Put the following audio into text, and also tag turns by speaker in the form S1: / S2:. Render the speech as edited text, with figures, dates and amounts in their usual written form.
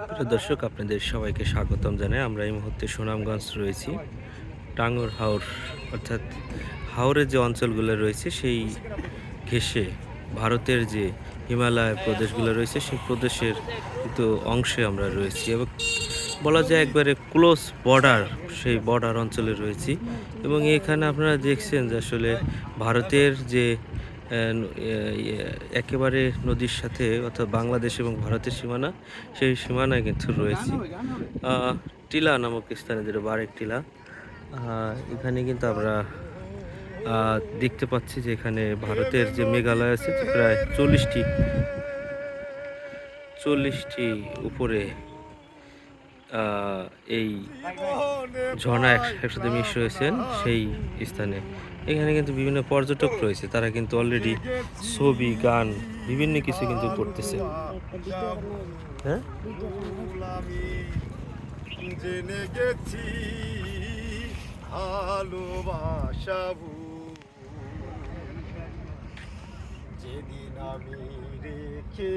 S1: প্রিয় দর্শক, আপনাদের সবাইকে স্বাগতম জানাই। আমরা এই মুহূর্তে সুনামগঞ্জ রয়েছি। টাঙ্গুর হাওর অর্থাৎ হাওরের যে অঞ্চলগুলো রয়েছে সেই ঘেঁষে ভারতের যে হিমালয় প্রদেশগুলো রয়েছে সেই প্রদেশের কিন্তু অংশে আমরা রয়েছি এবং বলা যায় একবারে ক্লোজ বর্ডার, সেই বর্ডার অঞ্চলে রয়েছি। এবং এখানে আপনারা দেখছেন যে আসলে ভারতের যে একেবারে নদীর সাথে অর্থাৎ বাংলাদেশ এবং ভারতের সীমানা, সেই সীমানায় কিন্তু রয়েছি। টিলা নামক স্থানে, যেটা বারেক টিলা, এখানে কিন্তু আমরা দেখতে পাচ্ছি যে এখানে ভারতের যে মেঘালয় আছে প্রায় চল্লিশটি উপরে এই ঝর্ণা একসাথে মিশ রয়েছেন সেই স্থানে। এখানে কিন্তু বিভিন্ন পর্যটক রয়েছে, তারা কিন্তু অলরেডি ছবি, গান, বিভিন্ন কিছু কিন্তু করতেছে। হ্যাঁ, জেনে গেছি ভালোবাসা যেদিন আমি রেখে